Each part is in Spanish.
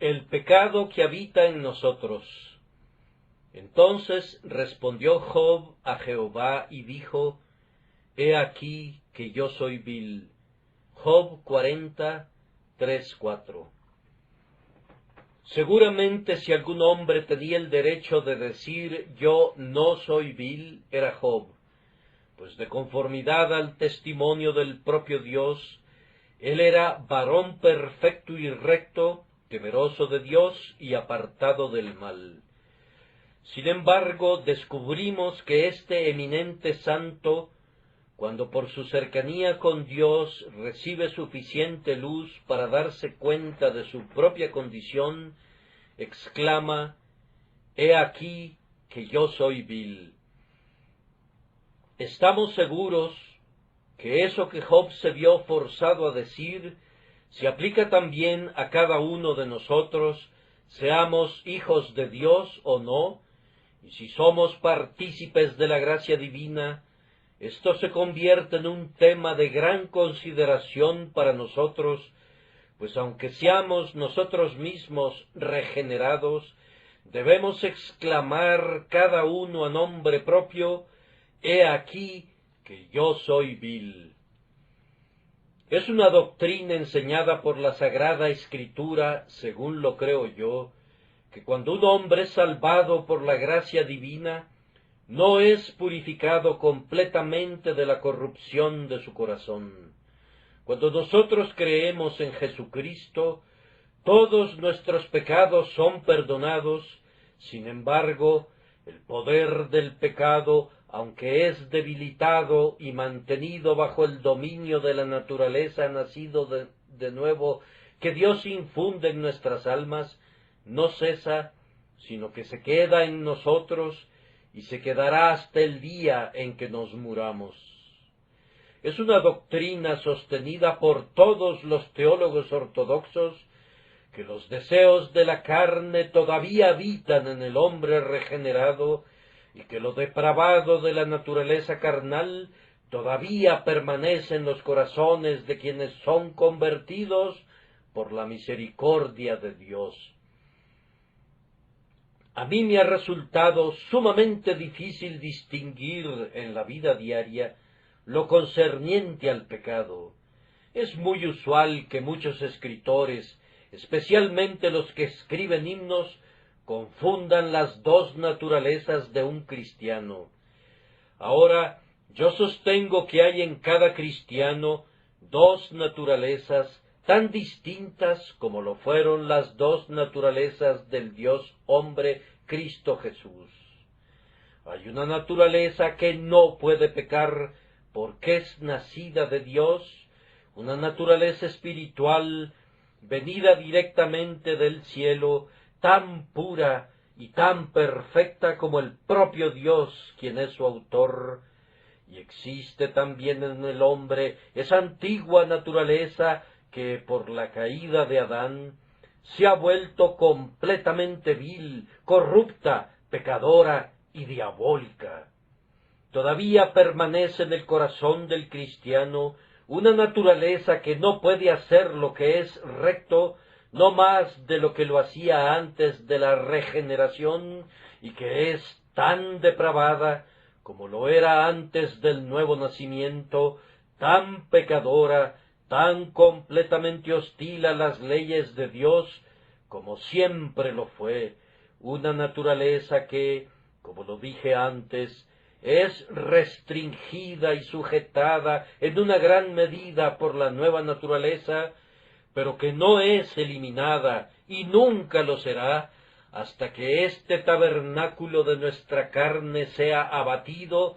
El pecado que habita en nosotros. Entonces respondió Job a Jehová y dijo: He aquí que yo soy vil. Job 40:3-4. Seguramente si algún hombre tenía el derecho de decir yo no soy vil, era Job, pues de conformidad al testimonio del propio Dios, él era varón perfecto y recto, temeroso de Dios y apartado del mal. Sin embargo, descubrimos que este eminente santo, cuando por su cercanía con Dios recibe suficiente luz para darse cuenta de su propia condición, exclama: He aquí que yo soy vil. Estamos seguros que eso que Job se vio forzado a decir se aplica también a cada uno de nosotros, seamos hijos de Dios o no, y si somos partícipes de la gracia divina, esto se convierte en un tema de gran consideración para nosotros, pues aunque seamos nosotros mismos regenerados, debemos exclamar cada uno a nombre propio: He aquí que yo soy vil. Es una doctrina enseñada por la Sagrada Escritura, según lo creo yo, que cuando un hombre es salvado por la gracia divina, no es purificado completamente de la corrupción de su corazón. Cuando nosotros creemos en Jesucristo, todos nuestros pecados son perdonados. Sin embargo, el poder del pecado, aunque es debilitado y mantenido bajo el dominio de la naturaleza nacido de nuevo que Dios infunde en nuestras almas, no cesa, sino que se queda en nosotros y se quedará hasta el día en que nos muramos. Es una doctrina sostenida por todos los teólogos ortodoxos, que los deseos de la carne todavía habitan en el hombre regenerado y que lo depravado de la naturaleza carnal todavía permanece en los corazones de quienes son convertidos por la misericordia de Dios. A mí me ha resultado sumamente difícil distinguir en la vida diaria lo concerniente al pecado. Es muy usual que muchos escritores, especialmente los que escriben himnos, confundan las dos naturalezas de un cristiano. Ahora, yo sostengo que hay en cada cristiano dos naturalezas tan distintas como lo fueron las dos naturalezas del Dios hombre Cristo Jesús. Hay una naturaleza que no puede pecar porque es nacida de Dios, una naturaleza espiritual venida directamente del cielo, tan pura y tan perfecta como el propio Dios, quien es su autor. Y existe también en el hombre esa antigua naturaleza que, por la caída de Adán, se ha vuelto completamente vil, corrupta, pecadora y diabólica. Todavía permanece en el corazón del cristiano una naturaleza que no puede hacer lo que es recto, no más de lo que lo hacía antes de la regeneración, y que es tan depravada como lo era antes del nuevo nacimiento, tan pecadora, tan completamente hostil a las leyes de Dios, como siempre lo fue, una naturaleza que, como lo dije antes, es restringida y sujetada en una gran medida por la nueva naturaleza, pero que no es eliminada y nunca lo será hasta que este tabernáculo de nuestra carne sea abatido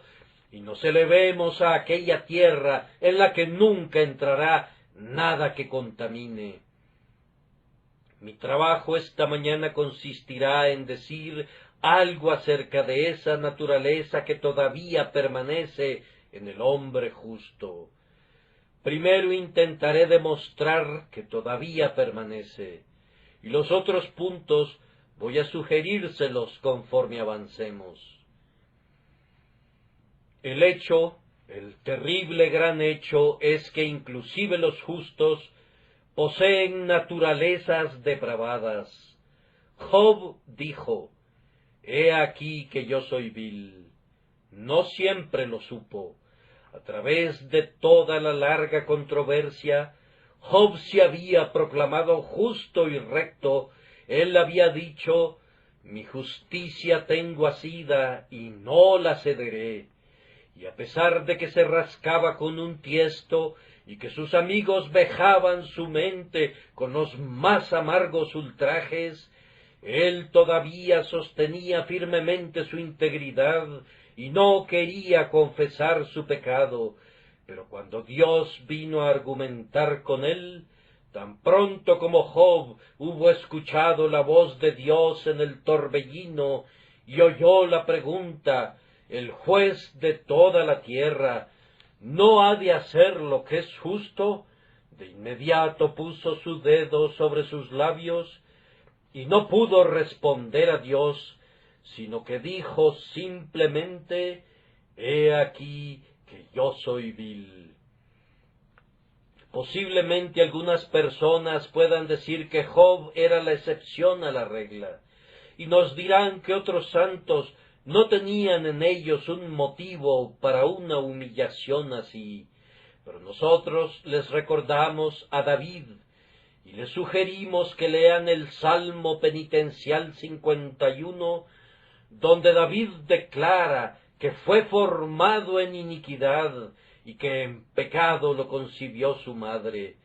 y nos elevemos a aquella tierra en la que nunca entrará nada que contamine. Mi trabajo esta mañana consistirá en decir algo acerca de esa naturaleza que todavía permanece en el hombre justo. Primero intentaré demostrar que todavía permanece, y los otros puntos voy a sugerírselos conforme avancemos. El terrible gran hecho, es que inclusive los justos poseen naturalezas depravadas. Job dijo, he aquí que yo soy vil. No siempre lo supo. A través de toda la larga controversia, Job se había proclamado justo y recto. Él había dicho, mi justicia tengo asida y no la cederé. Y a pesar de que se rascaba con un tiesto y que sus amigos vejaban su mente con los más amargos ultrajes, él todavía sostenía firmemente su integridad y no quería confesar su pecado. Pero cuando Dios vino a argumentar con él, tan pronto como Job hubo escuchado la voz de Dios en el torbellino y oyó la pregunta, el juez de toda la tierra, ¿no ha de hacer lo que es justo? De inmediato puso su dedo sobre sus labios y no pudo responder a Dios, sino que dijo simplemente, he aquí que yo soy vil. Posiblemente algunas personas puedan decir que Job era la excepción a la regla, y nos dirán que otros santos no tenían en ellos un motivo para una humillación así, pero nosotros les recordamos a David, y les sugerimos que lean el Salmo Penitencial 51, donde David declara que fue formado en iniquidad y que en pecado lo concibió su madre.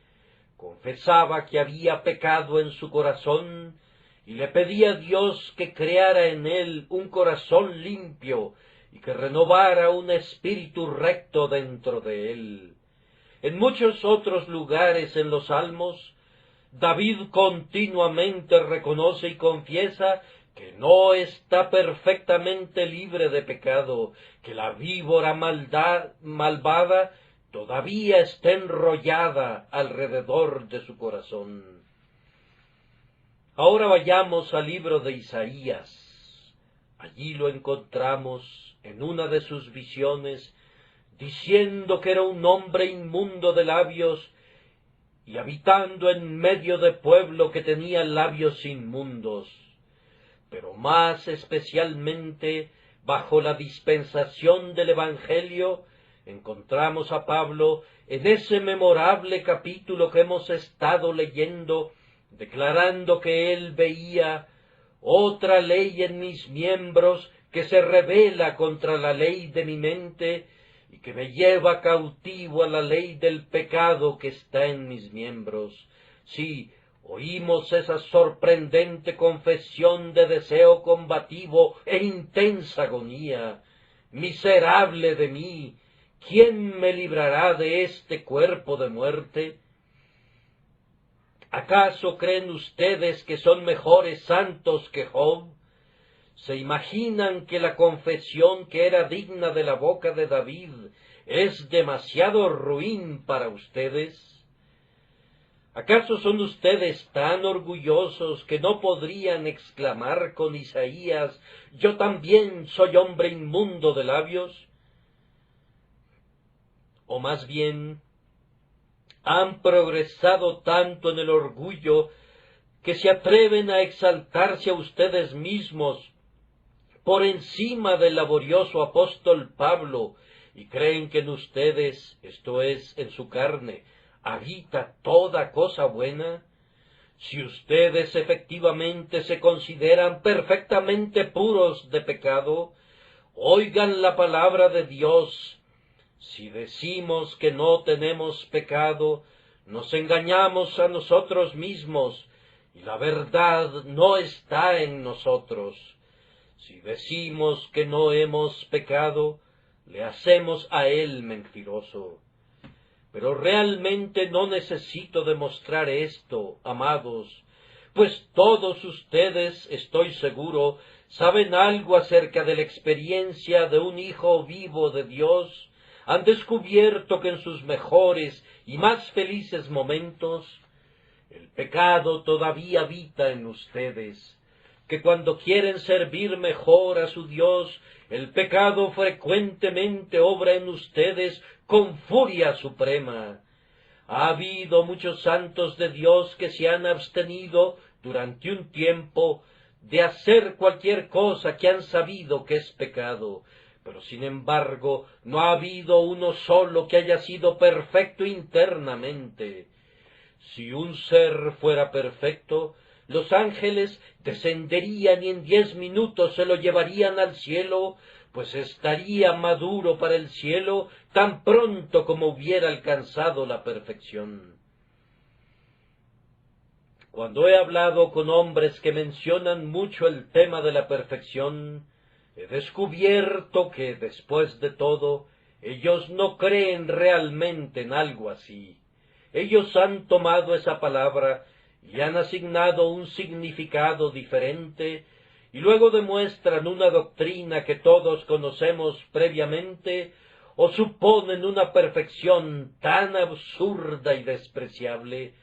Confesaba que había pecado en su corazón y le pedía a Dios que creara en él un corazón limpio y que renovara un espíritu recto dentro de él. En muchos otros lugares en los Salmos, David continuamente reconoce y confiesa que no está perfectamente libre de pecado, que la víbora malvada todavía está enrollada alrededor de su corazón. Ahora vayamos al libro de Isaías. Allí lo encontramos en una de sus visiones, diciendo que era un hombre inmundo de labios y habitando en medio de pueblo que tenía labios inmundos. Pero más especialmente bajo la dispensación del Evangelio, encontramos a Pablo en ese memorable capítulo que hemos estado leyendo, declarando que él veía otra ley en mis miembros que se rebela contra la ley de mi mente y que me lleva cautivo a la ley del pecado que está en mis miembros. Sí, oímos esa sorprendente confesión de deseo combativo e intensa agonía. Miserable de mí, ¿quién me librará de este cuerpo de muerte? ¿Acaso creen ustedes que son mejores santos que Job? ¿Se imaginan que la confesión que era digna de la boca de David es demasiado ruin para ustedes? ¿Acaso son ustedes tan orgullosos que no podrían exclamar con Isaías, yo también soy hombre inmundo de labios? O más bien, han progresado tanto en el orgullo que se atreven a exaltarse a ustedes mismos por encima del laborioso apóstol Pablo, y creen que en ustedes, esto es, en su carne, habita toda cosa buena. Si ustedes efectivamente se consideran perfectamente puros de pecado, oigan la palabra de Dios. Si decimos que no tenemos pecado, nos engañamos a nosotros mismos, y la verdad no está en nosotros. Si decimos que no hemos pecado, le hacemos a él mentiroso. Pero realmente no necesito demostrar esto, amados, pues todos ustedes, estoy seguro, saben algo acerca de la experiencia de un hijo vivo de Dios. Han descubierto que en sus mejores y más felices momentos, el pecado todavía habita en ustedes, que cuando quieren servir mejor a su Dios, el pecado frecuentemente obra en ustedes con furia suprema. Ha habido muchos santos de Dios que se han abstenido durante un tiempo de hacer cualquier cosa que han sabido que es pecado, pero sin embargo no ha habido uno solo que haya sido perfecto internamente. Si un ser fuera perfecto, los ángeles descenderían y en 10 minutos se lo llevarían al cielo, pues estaría maduro para el cielo tan pronto como hubiera alcanzado la perfección. Cuando he hablado con hombres que mencionan mucho el tema de la perfección, he descubierto que, después de todo, ellos no creen realmente en algo así. Ellos han tomado esa palabra y han asignado un significado diferente, y luego demuestran una doctrina que todos conocemos previamente, o suponen una perfección tan absurda y despreciable,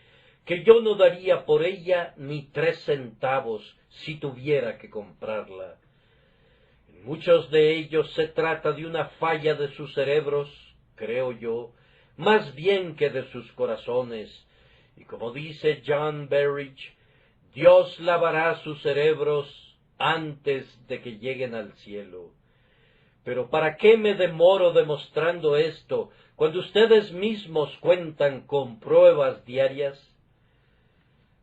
que yo no daría por ella ni 3 centavos si tuviera que comprarla. En muchos de ellos se trata de una falla de sus cerebros, creo yo, más bien que de sus corazones, y como dice John Berridge, Dios lavará sus cerebros antes de que lleguen al cielo. Pero ¿para qué me demoro demostrando esto cuando ustedes mismos cuentan con pruebas diarias?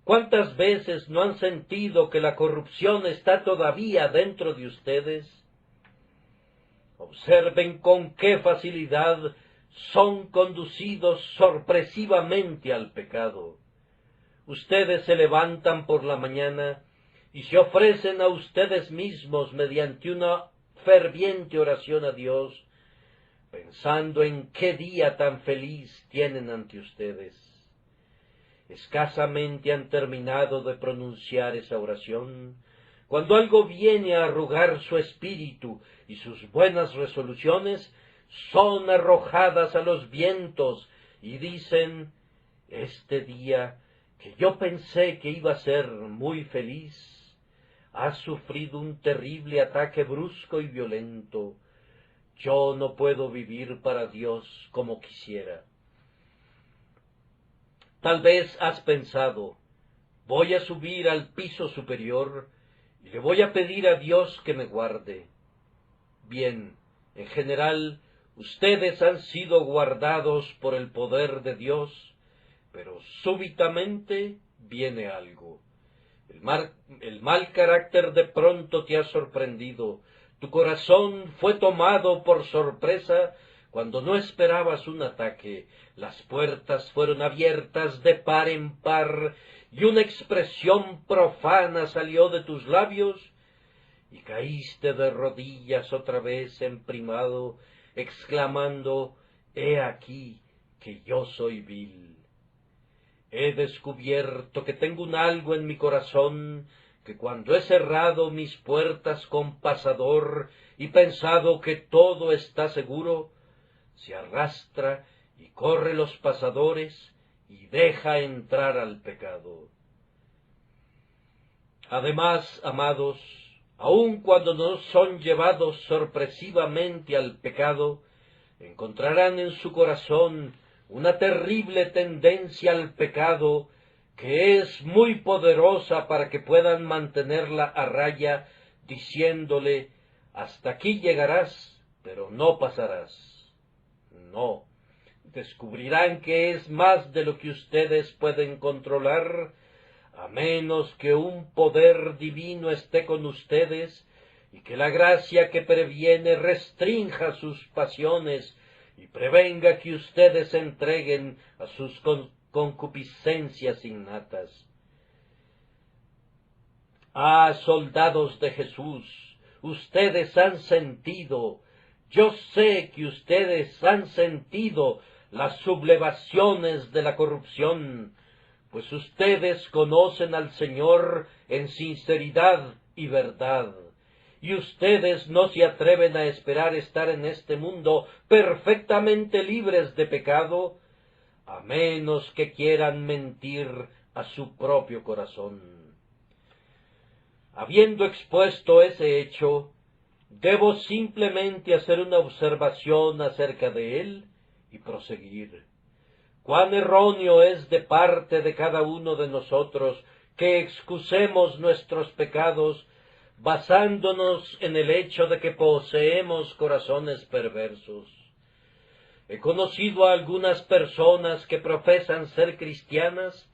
¿Cuántas veces no han sentido que la corrupción está todavía dentro de ustedes? Observen con qué facilidad son conducidos sorpresivamente al pecado. Ustedes se levantan por la mañana y se ofrecen a ustedes mismos mediante una ferviente oración a Dios, pensando en qué día tan feliz tienen ante ustedes. Escasamente han terminado de pronunciar esa oración, cuando algo viene a arrugar su espíritu y sus buenas resoluciones son arrojadas a los vientos y dicen, este día que yo pensé que iba a ser muy feliz, ha sufrido un terrible ataque brusco y violento. Yo no puedo vivir para Dios como quisiera. Tal vez has pensado, voy a subir al piso superior y le voy a pedir a Dios que me guarde. Bien, en general, ustedes han sido guardados por el poder de Dios, pero súbitamente viene algo. El mal carácter de pronto te ha sorprendido. Tu corazón fue tomado por sorpresa cuando no esperabas un ataque. Las puertas fueron abiertas de par en par y una expresión profana salió de tus labios y caíste de rodillas otra vez emprimado, exclamando, «He aquí que yo soy vil». He descubierto que tengo un algo en mi corazón que cuando he cerrado mis puertas con pasador y pensado que todo está seguro, se arrastra y corre los pasadores y deja entrar al pecado. Además, amados, aun cuando no son llevados sorpresivamente al pecado, encontrarán en su corazón una terrible tendencia al pecado que es muy poderosa para que puedan mantenerla a raya, diciéndole, hasta aquí llegarás, pero no pasarás. No, descubrirán que es más de lo que ustedes pueden controlar, a menos que un poder divino esté con ustedes y que la gracia que previene restrinja sus pasiones y prevenga que ustedes se entreguen a sus concupiscencias innatas. Ah, soldados de Jesús, ustedes han sentido, yo sé que ustedes han sentido las sublevaciones de la corrupción, pues ustedes conocen al Señor en sinceridad y verdad, y ustedes no se atreven a esperar estar en este mundo perfectamente libres de pecado, a menos que quieran mentir a su propio corazón. Habiendo expuesto ese hecho, debo simplemente hacer una observación acerca de él y proseguir. Cuán erróneo es de parte de cada uno de nosotros que excusemos nuestros pecados basándonos en el hecho de que poseemos corazones perversos. He conocido a algunas personas que profesan ser cristianas,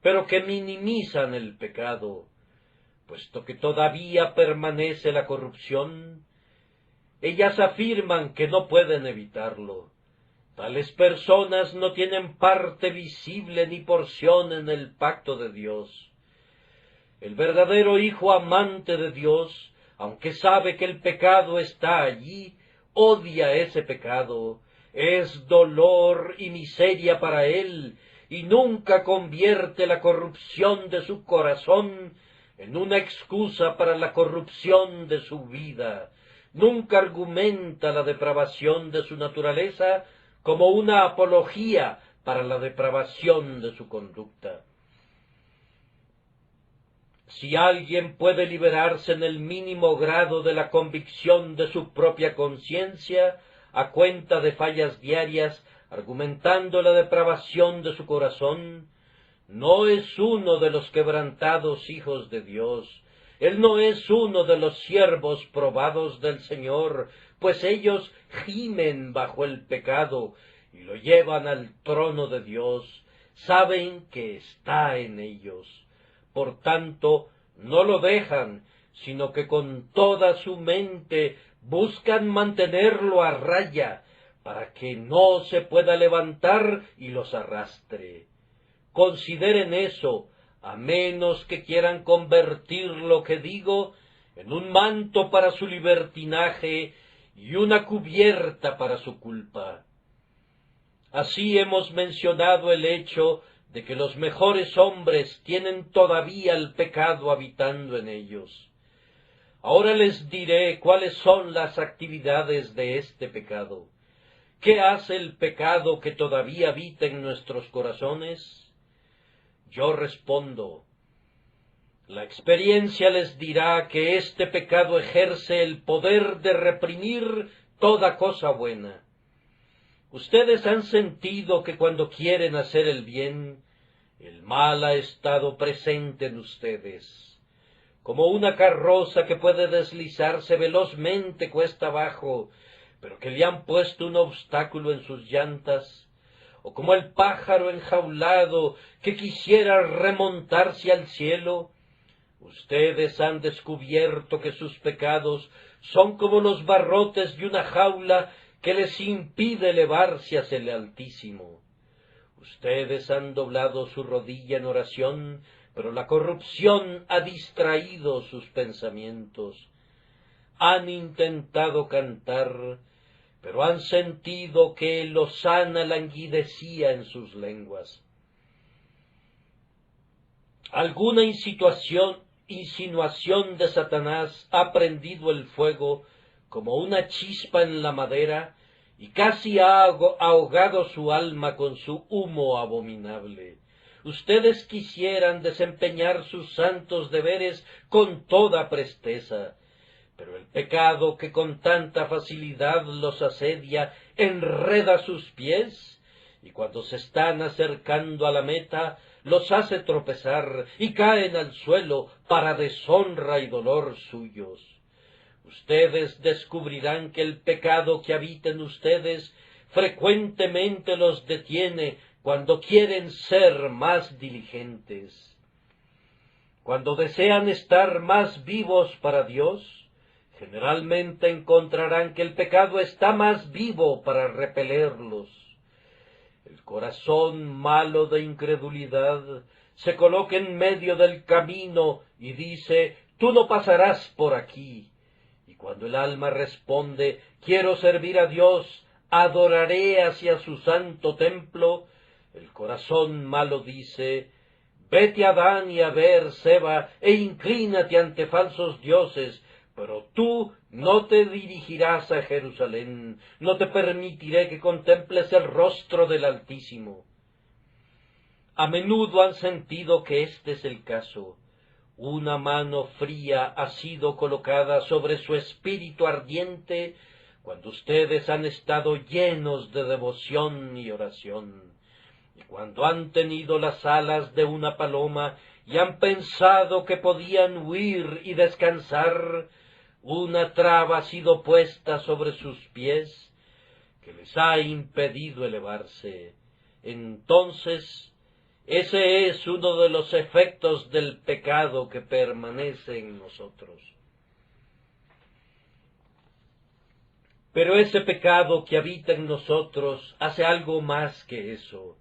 pero que minimizan el pecado, puesto que todavía permanece la corrupción. Ellas afirman que no pueden evitarlo. Tales personas no tienen parte visible ni porción en el pacto de Dios. El verdadero hijo amante de Dios, aunque sabe que el pecado está allí, odia ese pecado, es dolor y miseria para él, y nunca convierte la corrupción de su corazón en una excusa para la corrupción de su vida. Nunca argumenta la depravación de su naturaleza como una apología para la depravación de su conducta. Si alguien puede liberarse en el mínimo grado de la convicción de su propia conciencia, a cuenta de fallas diarias, argumentando la depravación de su corazón, no es uno de los quebrantados hijos de Dios. Él no es uno de los siervos probados del Señor, pues ellos gimen bajo el pecado y lo llevan al trono de Dios. Saben que está en ellos. Por tanto, no lo dejan, sino que con toda su mente buscan mantenerlo a raya, para que no se pueda levantar y los arrastre. Consideren eso, a menos que quieran convertir lo que digo en un manto para su libertinaje y una cubierta para su culpa. Así hemos mencionado el hecho de que los mejores hombres tienen todavía el pecado habitando en ellos. Ahora les diré cuáles son las actividades de este pecado. ¿Qué hace el pecado que todavía habita en nuestros corazones? Yo respondo, la experiencia les dirá que este pecado ejerce el poder de reprimir toda cosa buena. Ustedes han sentido que cuando quieren hacer el bien, el mal ha estado presente en ustedes, como una carroza que puede deslizarse velozmente cuesta abajo, pero que le han puesto un obstáculo en sus llantas, o como el pájaro enjaulado que quisiera remontarse al cielo. Ustedes han descubierto que sus pecados son como los barrotes de una jaula que les impide elevarse hacia el Altísimo. Ustedes han doblado su rodilla en oración, pero la corrupción ha distraído sus pensamientos. Han intentado cantar, pero han sentido que lozana languidecía en sus lenguas. Alguna insinuación de Satanás ha prendido el fuego como una chispa en la madera y casi ha ahogado su alma con su humo abominable. Ustedes quisieran desempeñar sus santos deberes con toda presteza, pero el pecado que con tanta facilidad los asedia enreda sus pies, y cuando se están acercando a la meta, los hace tropezar y caen al suelo para deshonra y dolor suyos. Ustedes descubrirán que el pecado que habita en ustedes frecuentemente los detiene cuando quieren ser más diligentes. Cuando desean estar más vivos para Dios, generalmente encontrarán que el pecado está más vivo para repelerlos. El corazón malo de incredulidad se coloca en medio del camino y dice, tú no pasarás por aquí. Y cuando el alma responde, quiero servir a Dios, adoraré hacia su santo templo, el corazón malo dice, vete a Dan y a Beer-seba e inclínate ante falsos dioses, pero tú no te dirigirás a Jerusalén, no te permitiré que contemples el rostro del Altísimo. A menudo han sentido que este es el caso. Una mano fría ha sido colocada sobre su espíritu ardiente cuando ustedes han estado llenos de devoción y oración. Y cuando han tenido las alas de una paloma y han pensado que podían huir y descansar, una traba ha sido puesta sobre sus pies que les ha impedido elevarse. Entonces, ese es uno de los efectos del pecado que permanece en nosotros. Pero ese pecado que habita en nosotros hace algo más que eso.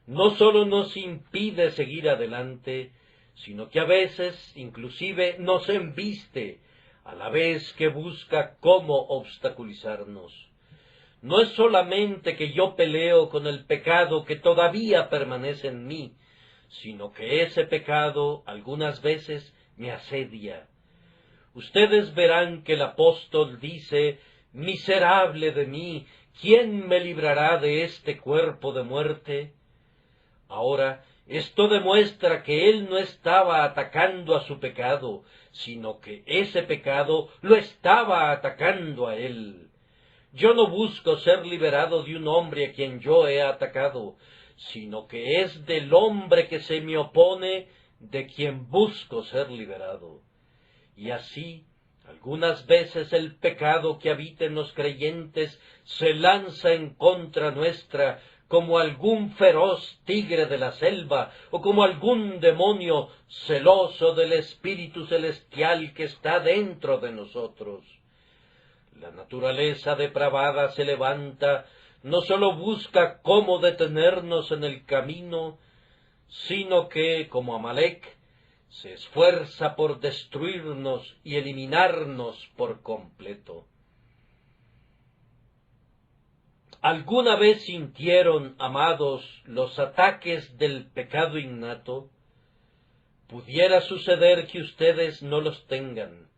No sólo nos impide seguir adelante, sino que a veces, inclusive, nos embiste, a la vez que busca cómo obstaculizarnos. No es solamente que yo peleo con el pecado que todavía permanece en mí, sino que ese pecado algunas veces me asedia. Ustedes verán que el apóstol dice: «Miserable de mí, ¿quién me librará de este cuerpo de muerte?». Ahora, esto demuestra que él no estaba atacando a su pecado, sino que ese pecado lo estaba atacando a él. Yo no busco ser liberado de un hombre a quien yo he atacado, sino que es del hombre que se me opone de quien busco ser liberado. Y así, algunas veces el pecado que habita en los creyentes se lanza en contra nuestra como algún feroz tigre de la selva, o como algún demonio celoso del Espíritu Celestial que está dentro de nosotros. La naturaleza depravada se levanta, no sólo busca cómo detenernos en el camino, sino que, como Amalec, se esfuerza por destruirnos y eliminarnos por completo. ¿Alguna vez sintieron, amados, los ataques del pecado innato? Pudiera suceder que ustedes no los tengan,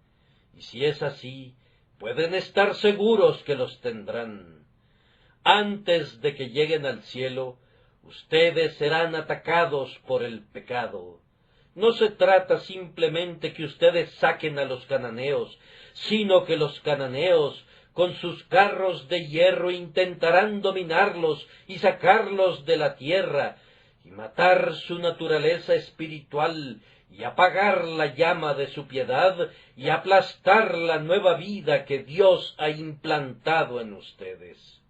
y si es así, pueden estar seguros que los tendrán. Antes de que lleguen al cielo, ustedes serán atacados por el pecado. No se trata simplemente que ustedes saquen a los cananeos, sino que los cananeos, con sus carros de hierro, intentarán dominarlos y sacarlos de la tierra, y matar su naturaleza espiritual, y apagar la llama de su piedad, y aplastar la nueva vida que Dios ha implantado en ustedes.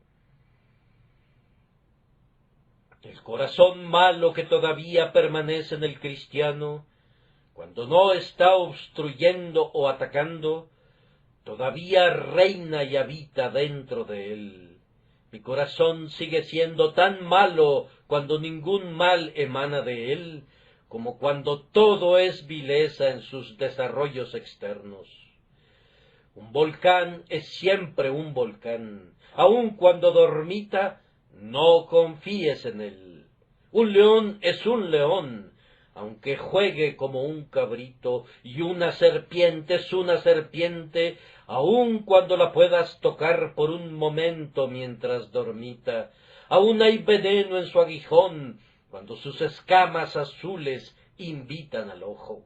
El corazón malo que todavía permanece en el cristiano, cuando no está obstruyendo o atacando, todavía reina y habita dentro de él. Mi corazón sigue siendo tan malo cuando ningún mal emana de él, como cuando todo es vileza en sus desarrollos externos. Un volcán es siempre un volcán, aun cuando dormita, no confíes en él. Un león es un león, aunque juegue como un cabrito, y una serpiente es una serpiente, aun cuando la puedas tocar por un momento mientras dormita. Aun hay veneno en su aguijón, cuando sus escamas azules invitan al ojo.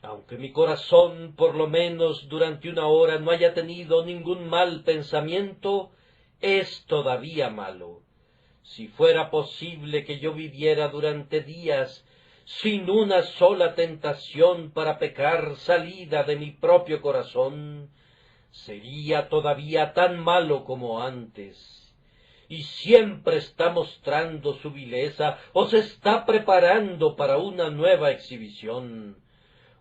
Aunque mi corazón, por lo menos durante una hora, no haya tenido ningún mal pensamiento, es todavía malo. Si fuera posible que yo viviera durante días sin una sola tentación para pecar salida de mi propio corazón, sería todavía tan malo como antes. Y siempre está mostrando su vileza, o se está preparando para una nueva exhibición,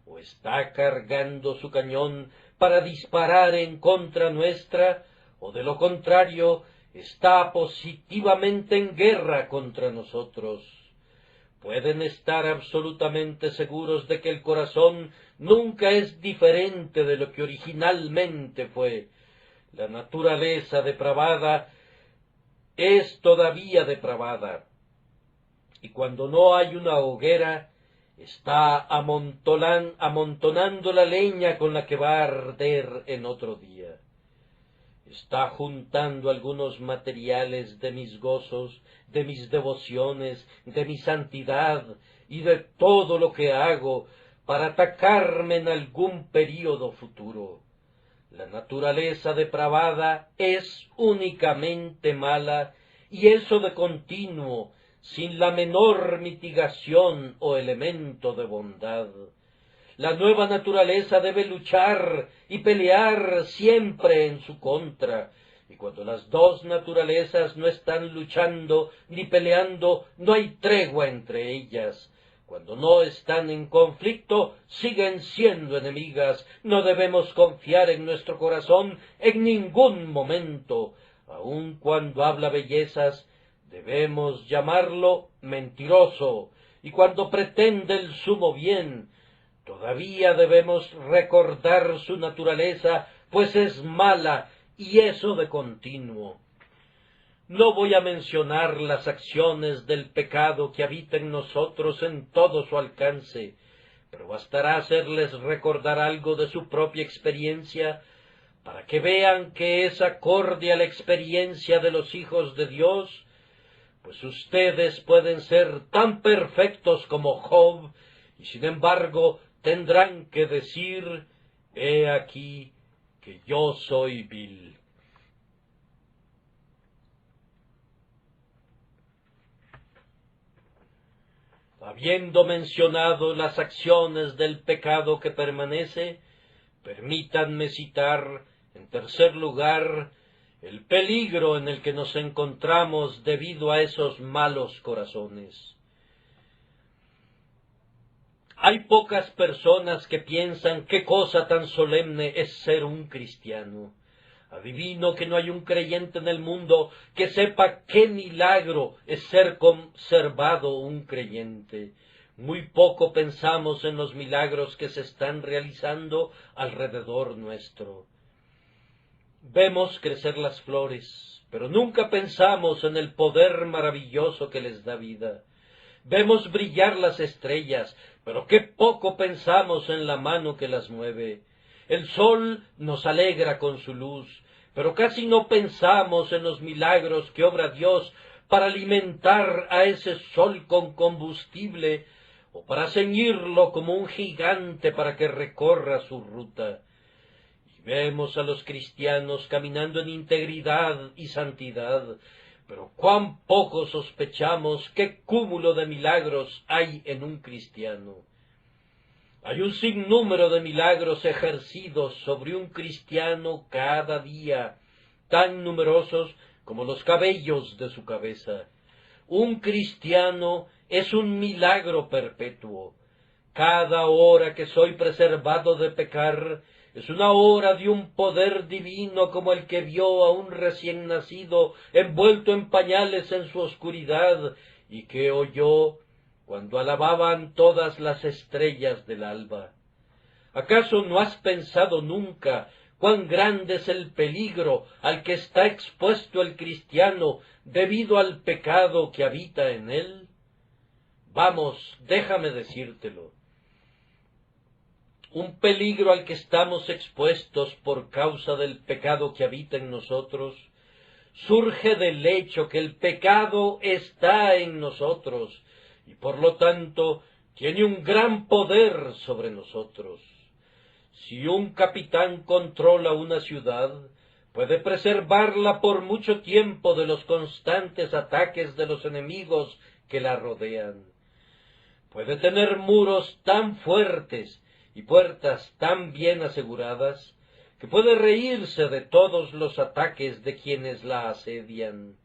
o está cargando su cañón para disparar en contra nuestra, o de lo contrario, está positivamente en guerra contra nosotros. Pueden estar absolutamente seguros de que el corazón nunca es diferente de lo que originalmente fue. La naturaleza depravada es todavía depravada, y cuando no hay una hoguera, está amontonando la leña con la que va a arder en otro día. Está juntando algunos materiales de mis gozos, de mis devociones, de mi santidad y de todo lo que hago para atacarme en algún período futuro. La naturaleza depravada es únicamente mala y eso de continuo, sin la menor mitigación o elemento de bondad. La nueva naturaleza debe luchar y pelear siempre en su contra, y cuando las dos naturalezas no están luchando ni peleando, no hay tregua entre ellas. Cuando no están en conflicto, siguen siendo enemigas. No debemos confiar en nuestro corazón en ningún momento. Aun cuando habla bellezas, debemos llamarlo mentiroso, y cuando pretende el sumo bien, todavía debemos recordar su naturaleza, pues es mala, y eso de continuo. No voy a mencionar las acciones del pecado que habita en nosotros en todo su alcance, pero bastará hacerles recordar algo de su propia experiencia, para que vean que es acorde a la experiencia de los hijos de Dios, pues ustedes pueden ser tan perfectos como Job, y sin embargo tendrán que decir: he aquí que yo soy vil. Habiendo mencionado las acciones del pecado que permanece, permítanme citar, en tercer lugar, el peligro en el que nos encontramos debido a esos malos corazones. Hay pocas personas que piensan qué cosa tan solemne es ser un cristiano. Adivino que no hay un creyente en el mundo que sepa qué milagro es ser conservado un creyente. Muy poco pensamos en los milagros que se están realizando alrededor nuestro. Vemos crecer las flores, pero nunca pensamos en el poder maravilloso que les da vida. Vemos brillar las estrellas, pero qué poco pensamos en la mano que las mueve. El sol nos alegra con su luz, pero casi no pensamos en los milagros que obra Dios para alimentar a ese sol con combustible, o para ceñirlo como un gigante para que recorra su ruta. Y vemos a los cristianos caminando en integridad y santidad, pero cuán poco sospechamos qué cúmulo de milagros hay en un cristiano. Hay un sinnúmero de milagros ejercidos sobre un cristiano cada día, tan numerosos como los cabellos de su cabeza. Un cristiano es un milagro perpetuo. Cada hora que soy preservado de pecar es una hora de un poder divino como el que vio a un recién nacido envuelto en pañales en su oscuridad y que oyó cuando alababan todas las estrellas del alba. ¿Acaso no has pensado nunca cuán grande es el peligro al que está expuesto el cristiano debido al pecado que habita en él? Vamos, déjame decírtelo. Un peligro al que estamos expuestos por causa del pecado que habita en nosotros surge del hecho que el pecado está en nosotros y por lo tanto tiene un gran poder sobre nosotros. Si un capitán controla una ciudad, puede preservarla por mucho tiempo de los constantes ataques de los enemigos que la rodean. Puede tener muros tan fuertes y puertas tan bien aseguradas que puede reírse de todos los ataques de quienes la asedian.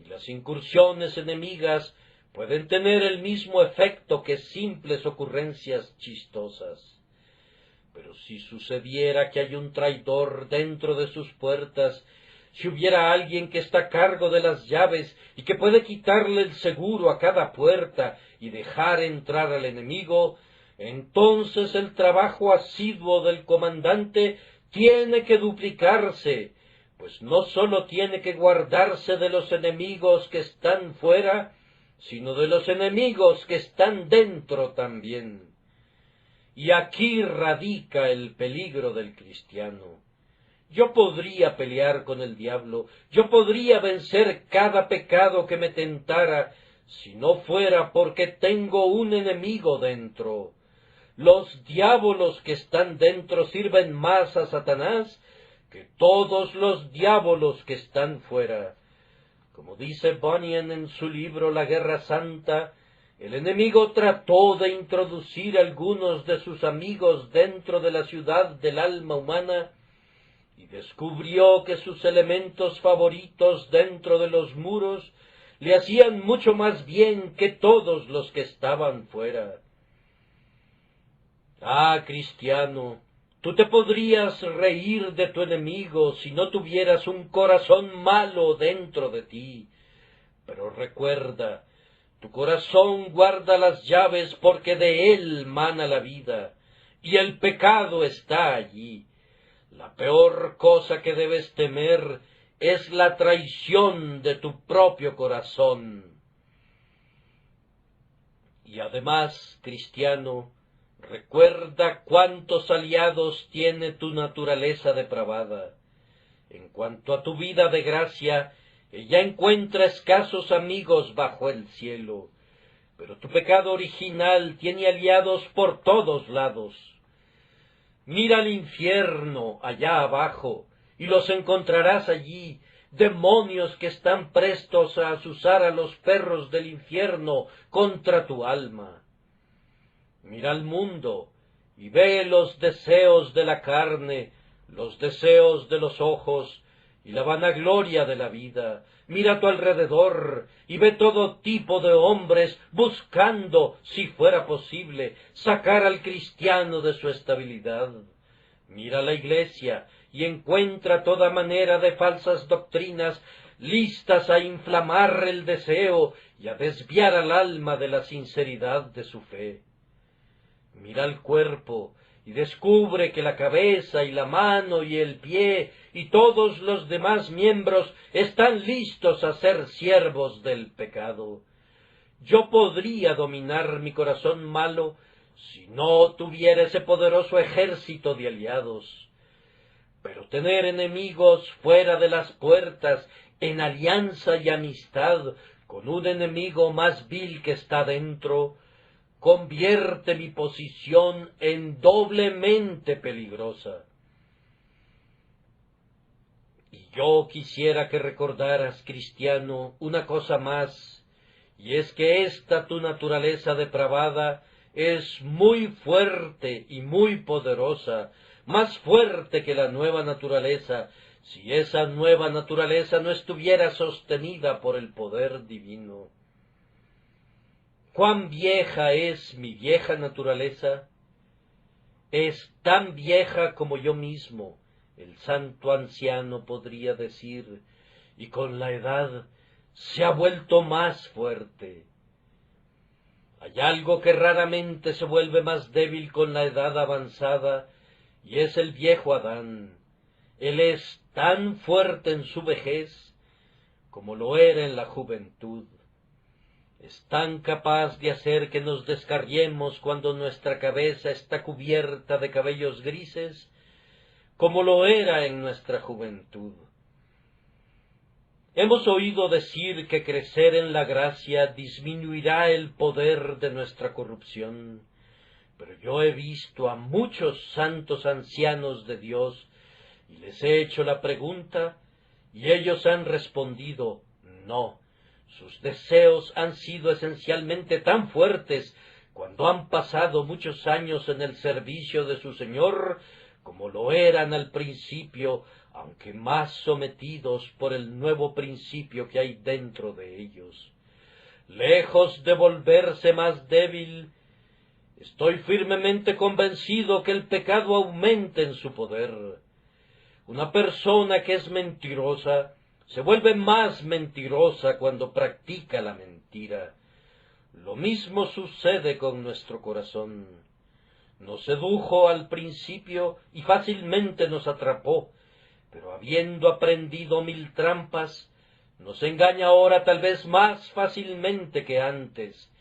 Y las incursiones enemigas pueden tener el mismo efecto que simples ocurrencias chistosas. Pero si sucediera que hay un traidor dentro de sus puertas, si hubiera alguien que está a cargo de las llaves y que puede quitarle el seguro a cada puerta y dejar entrar al enemigo, entonces el trabajo asiduo del comandante tiene que duplicarse, pues no sólo tiene que guardarse de los enemigos que están fuera, sino de los enemigos que están dentro también. Y aquí radica el peligro del cristiano. Yo podría pelear con el diablo, yo podría vencer cada pecado que me tentara, si no fuera porque tengo un enemigo dentro. Los diábolos que están dentro sirven más a Satanás que todos los diábolos que están fuera. Como dice Bunyan en su libro La Guerra Santa, el enemigo trató de introducir algunos de sus amigos dentro de la ciudad del alma humana y descubrió que sus elementos favoritos dentro de los muros le hacían mucho más bien que todos los que estaban fuera. Ah, cristiano, tú te podrías reír de tu enemigo si no tuvieras un corazón malo dentro de ti. Pero recuerda, tu corazón guarda las llaves porque de él mana la vida, y el pecado está allí. La peor cosa que debes temer es la traición de tu propio corazón. Y además, cristiano, recuerda cuántos aliados tiene tu naturaleza depravada. En cuanto a tu vida de gracia, ella encuentra escasos amigos bajo el cielo, pero tu pecado original tiene aliados por todos lados. Mira al infierno allá abajo, y los encontrarás allí, demonios que están prestos a azuzar a los perros del infierno contra tu alma. Mira al mundo, y ve los deseos de la carne, los deseos de los ojos, y la vanagloria de la vida. Mira a tu alrededor, y ve todo tipo de hombres buscando, si fuera posible, sacar al cristiano de su estabilidad. Mira la Iglesia, y encuentra toda manera de falsas doctrinas listas a inflamar el deseo y a desviar al alma de la sinceridad de su fe. Mira el cuerpo y descubre que la cabeza y la mano y el pie y todos los demás miembros están listos a ser siervos del pecado. Yo podría dominar mi corazón malo si no tuviera ese poderoso ejército de aliados. Pero tener enemigos fuera de las puertas, en alianza y amistad con un enemigo más vil que está dentro, convierte mi posición en doblemente peligrosa. Y yo quisiera que recordaras, cristiano, una cosa más, y es que esta tu naturaleza depravada es muy fuerte y muy poderosa, más fuerte que la nueva naturaleza, si esa nueva naturaleza no estuviera sostenida por el poder divino. ¿Cuán vieja es mi vieja naturaleza? Es tan vieja como yo mismo, el santo anciano podría decir, y con la edad se ha vuelto más fuerte. Hay algo que raramente se vuelve más débil con la edad avanzada, y es el viejo Adán. Él es tan fuerte en su vejez como lo era en la juventud. Es tan capaz de hacer que nos descarriemos cuando nuestra cabeza está cubierta de cabellos grises, como lo era en nuestra juventud. Hemos oído decir que crecer en la gracia disminuirá el poder de nuestra corrupción, pero yo he visto a muchos santos ancianos de Dios y les he hecho la pregunta, y ellos han respondido, no. Sus deseos han sido esencialmente tan fuertes cuando han pasado muchos años en el servicio de su Señor, como lo eran al principio, aunque más sometidos por el nuevo principio que hay dentro de ellos. Lejos de volverse más débil, estoy firmemente convencido que el pecado aumenta en su poder. Una persona que es mentirosa se vuelve más mentirosa cuando practica la mentira. Lo mismo sucede con nuestro corazón. Nos sedujo al principio y fácilmente nos atrapó, pero habiendo aprendido 1000 trampas, nos engaña ahora tal vez más fácilmente que antes.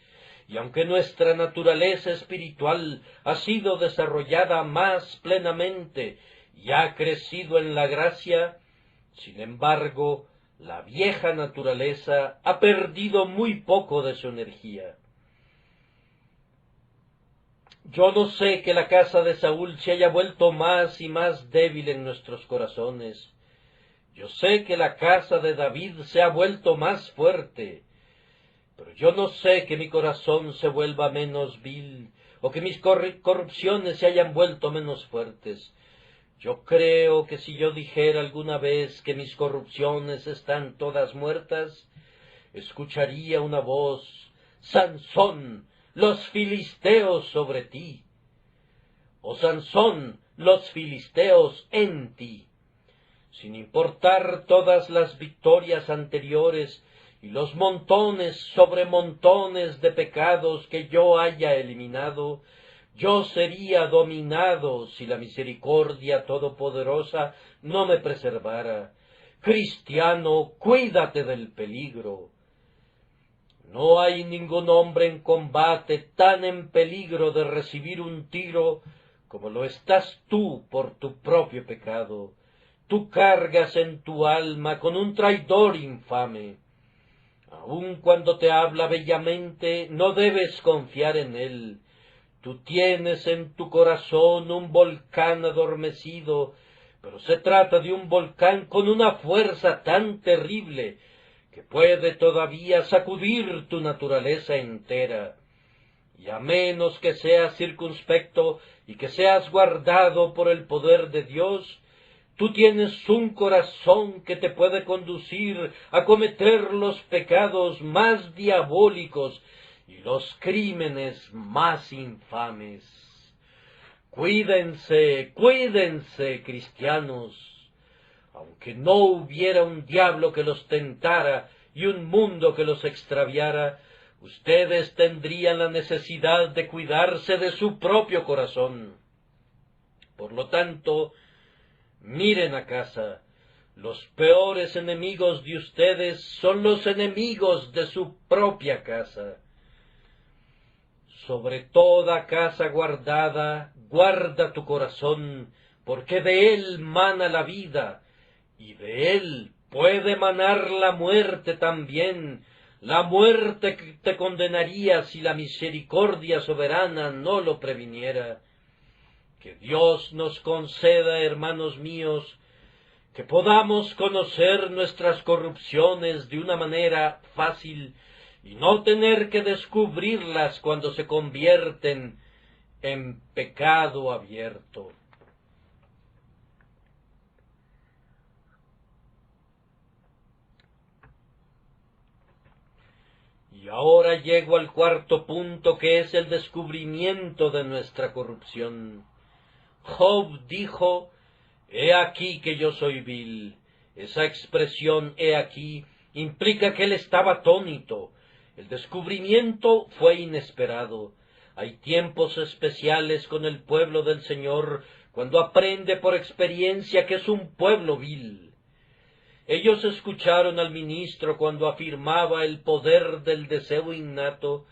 Y aunque nuestra naturaleza espiritual ha sido desarrollada más plenamente y ha crecido en la gracia, sin embargo, la vieja naturaleza ha perdido muy poco de su energía. Yo no sé que la casa de Saúl se haya vuelto más y más débil en nuestros corazones. Yo sé que la casa de David se ha vuelto más fuerte, pero yo no sé que mi corazón se vuelva menos vil, o que mis corrupciones se hayan vuelto menos fuertes. Yo creo que si yo dijera alguna vez que mis corrupciones están todas muertas, escucharía una voz: Sansón, los filisteos sobre ti. O Sansón, los filisteos en ti. Sin importar todas las victorias anteriores y los montones sobre montones de pecados que yo haya eliminado, yo sería dominado si la misericordia todopoderosa no me preservara. Cristiano, cuídate del peligro. No hay ningún hombre en combate tan en peligro de recibir un tiro como lo estás tú por tu propio pecado. Tú cargas en tu alma con un traidor infame. Aun cuando te habla bellamente, no debes confiar en él. Tú tienes en tu corazón un volcán adormecido, pero se trata de un volcán con una fuerza tan terrible que puede todavía sacudir tu naturaleza entera. Y a menos que seas circunspecto y que seas guardado por el poder de Dios, tú tienes un corazón que te puede conducir a cometer los pecados más diabólicos y los crímenes más infames. Cuídense, cuídense, cristianos. Aunque no hubiera un diablo que los tentara y un mundo que los extraviara, ustedes tendrían la necesidad de cuidarse de su propio corazón. Por lo tanto, miren a casa. Los peores enemigos de ustedes son los enemigos de su propia casa. Sobre toda casa guardada, guarda tu corazón, porque de él mana la vida, y de él puede manar la muerte también, la muerte que te condenaría si la misericordia soberana no lo previniera. Que Dios nos conceda, hermanos míos, que podamos conocer nuestras corrupciones de una manera fácil y no tener que descubrirlas cuando se convierten en pecado abierto. Y ahora llego al cuarto punto, que es el descubrimiento de nuestra corrupción. Job dijo: «He aquí que yo soy vil». Esa expresión «he aquí» implica que él estaba atónito. El descubrimiento fue inesperado. Hay tiempos especiales con el pueblo del Señor cuando aprende por experiencia que es un pueblo vil. Ellos escucharon al ministro cuando afirmaba el poder del deseo innato,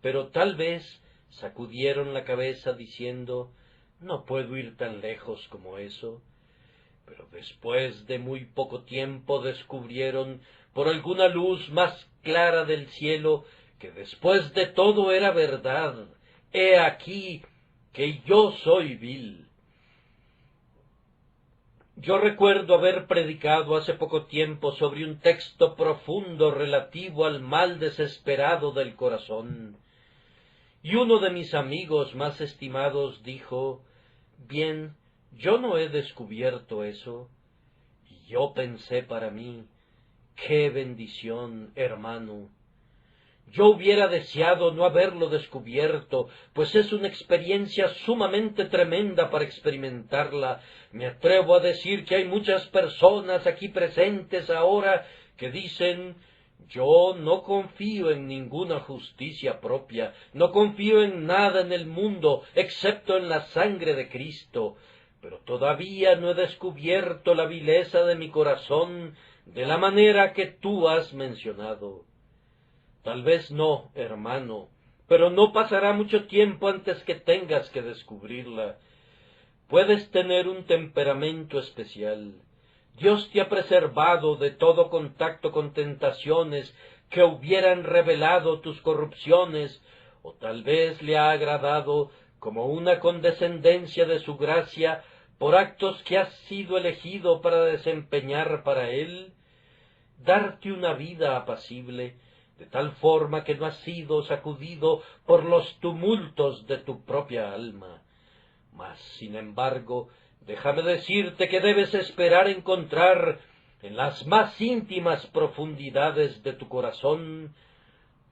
pero tal vez sacudieron la cabeza diciendo: «No puedo ir tan lejos como eso». Pero después de muy poco tiempo descubrieron, por alguna luz más clara del cielo, que después de todo era verdad. «He aquí que yo soy vil». Yo recuerdo haber predicado hace poco tiempo sobre un texto profundo relativo al mal desesperado del corazón, y uno de mis amigos más estimados dijo: «Bien, yo no he descubierto eso». Y yo pensé para mí: «¡Qué bendición, hermano!». Yo hubiera deseado no haberlo descubierto, pues es una experiencia sumamente tremenda para experimentarla. Me atrevo a decir que hay muchas personas aquí presentes ahora que dicen: «Yo no confío en ninguna justicia propia, no confío en nada en el mundo, excepto en la sangre de Cristo, pero todavía no he descubierto la vileza de mi corazón de la manera que tú has mencionado». Tal vez no, hermano, pero no pasará mucho tiempo antes que tengas que descubrirla. Puedes tener un temperamento especial. Dios te ha preservado de todo contacto con tentaciones que hubieran revelado tus corrupciones, o tal vez le ha agradado, como una condescendencia de su gracia, por actos que has sido elegido para desempeñar para él, darte una vida apacible, de tal forma que no has sido sacudido por los tumultos de tu propia alma. Mas, sin embargo, déjame decirte que debes esperar encontrar en las más íntimas profundidades de tu corazón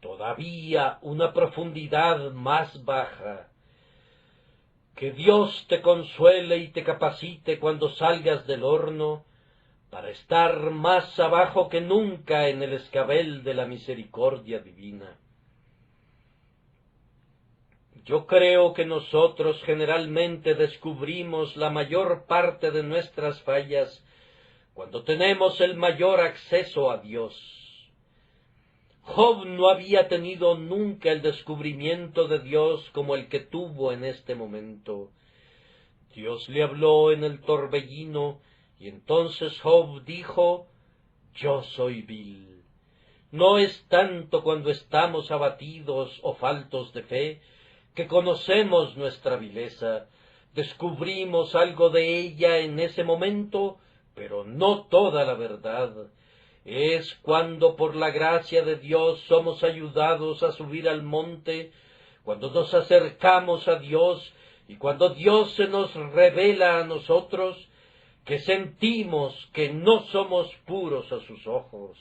todavía una profundidad más baja. Que Dios te consuele y te capacite cuando salgas del horno, para estar más abajo que nunca en el escabel de la misericordia divina. Yo creo que nosotros generalmente descubrimos la mayor parte de nuestras fallas cuando tenemos el mayor acceso a Dios. Job no había tenido nunca el descubrimiento de Dios como el que tuvo en este momento. Dios le habló en el torbellino, y entonces Job dijo: yo soy vil. No es tanto cuando estamos abatidos o faltos de fe que conocemos nuestra vileza, descubrimos algo de ella en ese momento, pero no toda la verdad. Es cuando por la gracia de Dios somos ayudados a subir al monte, cuando nos acercamos a Dios y cuando Dios se nos revela a nosotros, que sentimos que no somos puros a sus ojos.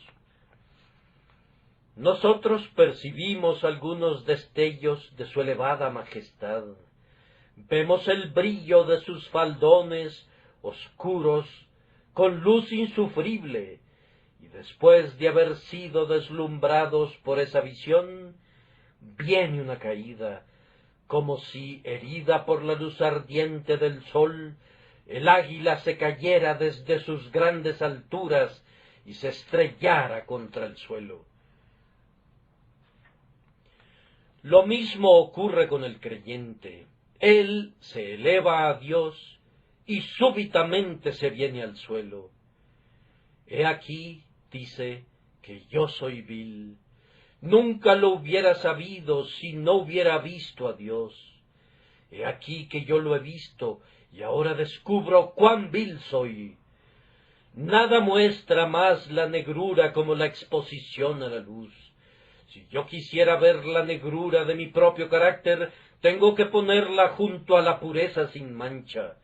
Nosotros percibimos algunos destellos de su elevada majestad. Vemos el brillo de sus faldones oscuros con luz insufrible, y después de haber sido deslumbrados por esa visión, viene una caída, como si, herida por la luz ardiente del sol, el águila se cayera desde sus grandes alturas y se estrellara contra el suelo. Lo mismo ocurre con el creyente. Él se eleva a Dios y súbitamente se viene al suelo. He aquí, dice, que yo soy vil. Nunca lo hubiera sabido si no hubiera visto a Dios. He aquí que yo lo he visto y ahora descubro cuán vil soy. Nada muestra más la negrura como la exposición a la luz. Si yo quisiera ver la negrura de mi propio carácter, tengo que ponerla junto a la pureza sin mancha.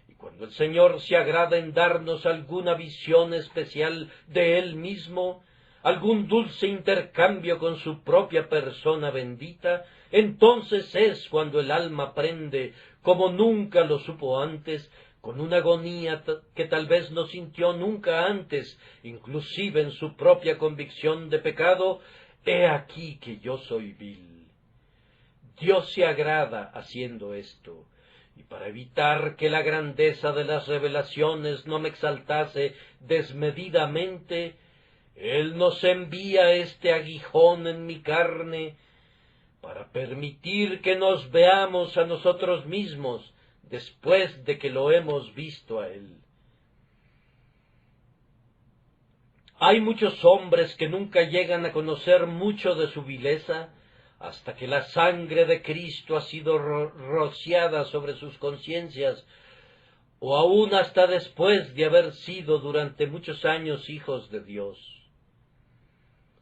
Y cuando el Señor se agrada en darnos alguna visión especial de Él mismo, algún dulce intercambio con su propia persona bendita, entonces es cuando el alma aprende, como nunca lo supo antes, con una agonía que tal vez no sintió nunca antes, inclusive en su propia convicción de pecado: he aquí que yo soy vil. Dios se agrada haciendo esto, y para evitar que la grandeza de las revelaciones no me exaltase desmedidamente, Él nos envía este aguijón en mi carne para permitir que nos veamos a nosotros mismos después de que lo hemos visto a Él. Hay muchos hombres que nunca llegan a conocer mucho de su vileza hasta que la sangre de Cristo ha sido rociada sobre sus conciencias, o aún hasta después de haber sido durante muchos años hijos de Dios.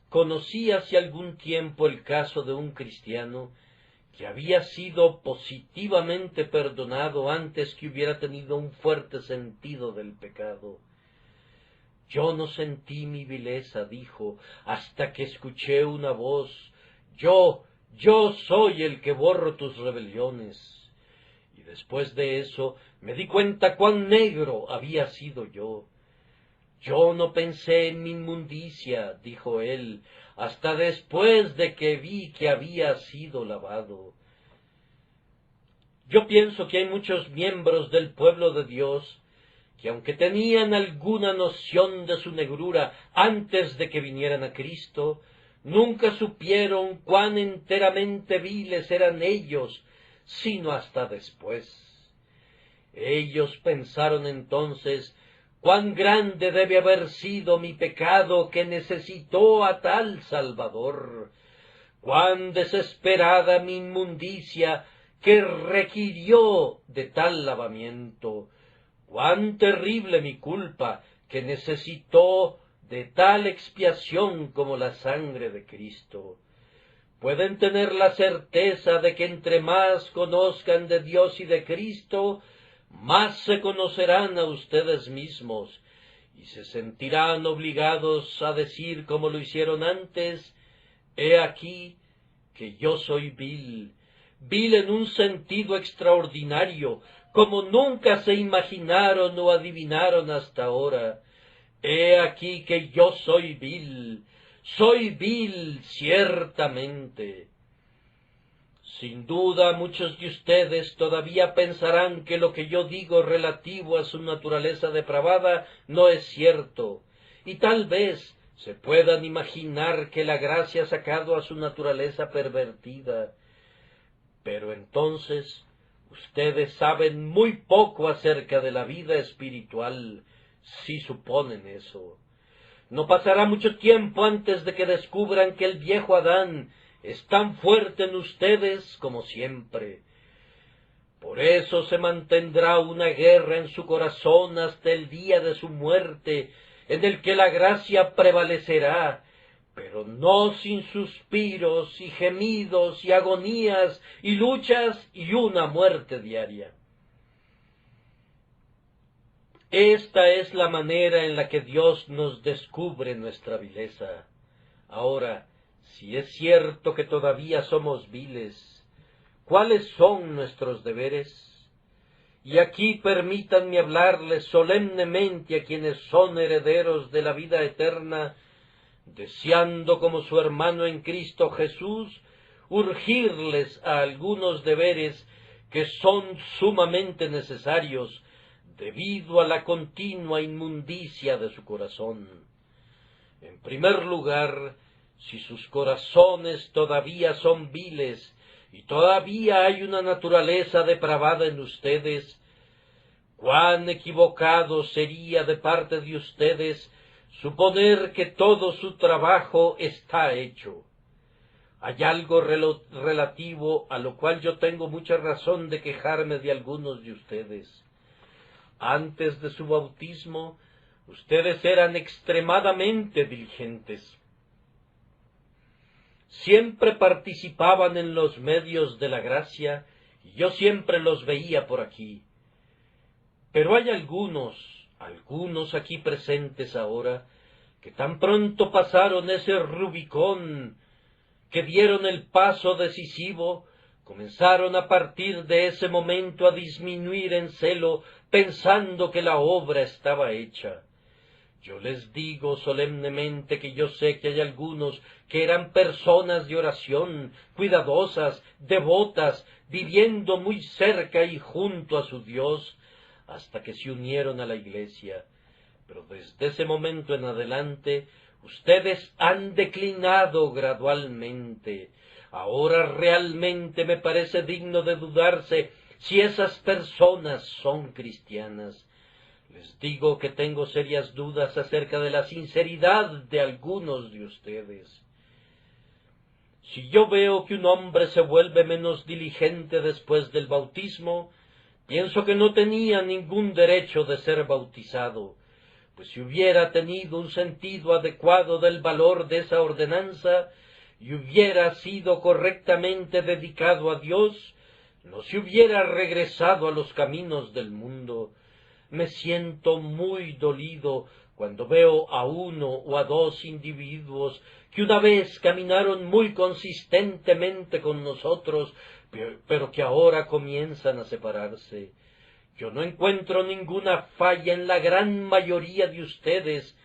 Conocí hace algún tiempo el caso de un cristiano que había sido positivamente perdonado antes que hubiera tenido un fuerte sentido del pecado. Yo no sentí mi vileza, dijo, hasta que escuché una voz: yo soy el que borro tus rebeliones. Y después de eso me di cuenta cuán negro había sido yo. Yo no pensé en mi inmundicia, dijo él, hasta después de que vi que había sido lavado. Yo pienso que hay muchos miembros del pueblo de Dios que, aunque tenían alguna noción de su negrura antes de que vinieran a Cristo, nunca supieron cuán enteramente viles eran ellos, sino hasta después. Ellos pensaron entonces: cuán grande debe haber sido mi pecado que necesitó a tal Salvador, cuán desesperada mi inmundicia que requirió de tal lavamiento. cuán terrible mi culpa, que necesitó de tal expiación como la sangre de Cristo. Pueden tener la certeza de que entre más conozcan de Dios y de Cristo, más se conocerán a ustedes mismos, y se sentirán obligados a decir como lo hicieron antes: he aquí que yo soy vil, vil en un sentido extraordinario, como nunca se imaginaron o adivinaron hasta ahora. He aquí que yo soy vil ciertamente. Sin duda muchos de ustedes todavía pensarán que lo que yo digo relativo a su naturaleza depravada no es cierto, y tal vez se puedan imaginar que la gracia ha sacado a su naturaleza pervertida. Pero entonces ustedes saben muy poco acerca de la vida espiritual, si suponen eso. No pasará mucho tiempo antes de que descubran que el viejo Adán es tan fuerte en ustedes como siempre. Por eso se mantendrá una guerra en su corazón hasta el día de su muerte, en el que la gracia prevalecerá, pero no sin suspiros y gemidos y agonías y luchas y una muerte diaria. Esta es la manera en la que Dios nos descubre nuestra vileza. Ahora, si es cierto que todavía somos viles, ¿cuáles son nuestros deberes? Y aquí permítanme hablarles solemnemente a quienes son herederos de la vida eterna, deseando como su hermano en Cristo Jesús, urgirles a algunos deberes que son sumamente necesarios debido a la continua inmundicia de su corazón. En primer lugar, si sus corazones todavía son viles y todavía hay una naturaleza depravada en ustedes, cuán equivocado sería de parte de ustedes suponer que todo su trabajo está hecho. Hay algo relativo a lo cual yo tengo mucha razón de quejarme de algunos de ustedes. Antes de su bautismo, ustedes eran extremadamente diligentes. Siempre participaban en los medios de la gracia, y yo siempre los veía por aquí. Pero hay algunos aquí presentes ahora, que tan pronto pasaron ese Rubicón, que dieron el paso decisivo, comenzaron a partir de ese momento a disminuir en celo, pensando que la obra estaba hecha. Yo les digo solemnemente que yo sé que hay algunos que eran personas de oración, cuidadosas, devotas, viviendo muy cerca y junto a su Dios, hasta que se unieron a la Iglesia. Pero desde ese momento en adelante, ustedes han declinado gradualmente. Ahora realmente me parece digno de dudarse si esas personas son cristianas. Les digo que tengo serias dudas acerca de la sinceridad de algunos de ustedes. Si yo veo que un hombre se vuelve menos diligente después del bautismo, pienso que no tenía ningún derecho de ser bautizado, pues si hubiera tenido un sentido adecuado del valor de esa ordenanza y hubiera sido correctamente dedicado a Dios, no se hubiera regresado a los caminos del mundo. Me siento muy dolido cuando veo a uno o a dos individuos que una vez caminaron muy consistentemente con nosotros, pero que ahora comienzan a separarse. Yo no encuentro ninguna falla en la gran mayoría de ustedes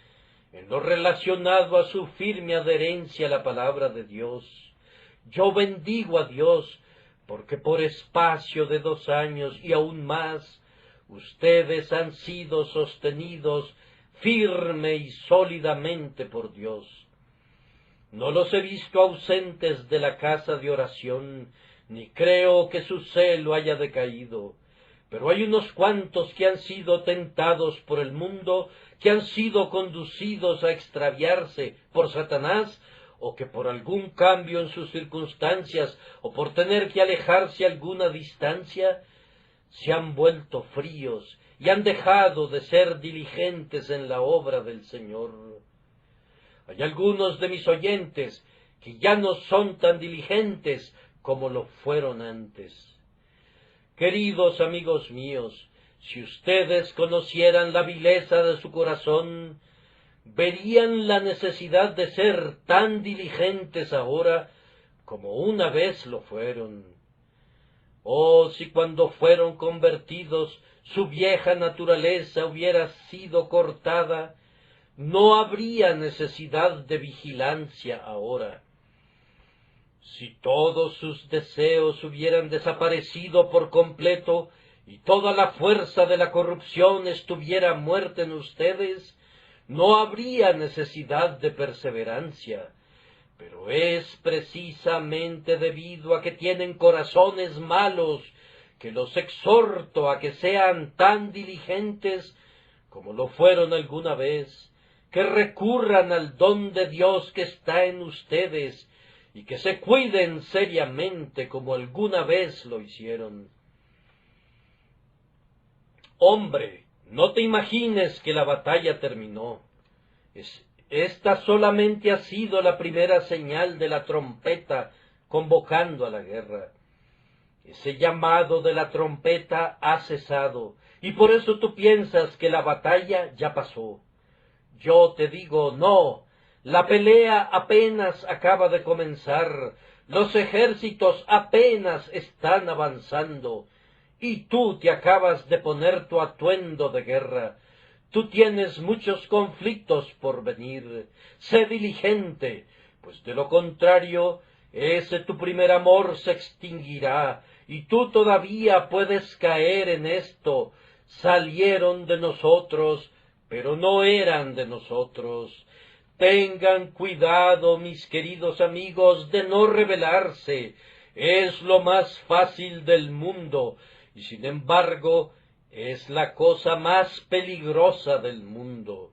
en lo relacionado a su firme adherencia a la palabra de Dios. Yo bendigo a Dios porque por espacio de 2 años y aún más, ustedes han sido sostenidos firme y sólidamente por Dios. No los he visto ausentes de la casa de oración, ni creo que su celo haya decaído, pero hay unos cuantos que han sido tentados por el mundo, que han sido conducidos a extraviarse por Satanás, o que por algún cambio en sus circunstancias, o por tener que alejarse a alguna distancia, se han vuelto fríos y han dejado de ser diligentes en la obra del Señor. Hay algunos de mis oyentes que ya no son tan diligentes como lo fueron antes. Queridos amigos míos, si ustedes conocieran la vileza de su corazón, verían la necesidad de ser tan diligentes ahora como una vez lo fueron. Oh, si cuando fueron convertidos su vieja naturaleza hubiera sido cortada, no habría necesidad de vigilancia ahora. Si todos sus deseos hubieran desaparecido por completo y toda la fuerza de la corrupción estuviera muerta en ustedes, no habría necesidad de perseverancia. Pero es precisamente debido a que tienen corazones malos que los exhorto a que sean tan diligentes como lo fueron alguna vez, que recurran al don de Dios que está en ustedes y que se cuiden seriamente como alguna vez lo hicieron. Hombre, no te imagines que la batalla terminó. Esta solamente ha sido la primera señal de la trompeta convocando a la guerra. Ese llamado de la trompeta ha cesado, y por eso tú piensas que la batalla ya pasó. Yo te digo, no, la pelea apenas acaba de comenzar, los ejércitos apenas están avanzando, y tú te acabas de poner tu atuendo de guerra. Tú tienes muchos conflictos por venir. Sé diligente, pues de lo contrario, ese tu primer amor se extinguirá, y tú todavía puedes caer en esto. Salieron de nosotros, pero no eran de nosotros. Tengan cuidado, mis queridos amigos, de no rebelarse. Es lo más fácil del mundo, y sin embargo, es la cosa más peligrosa del mundo.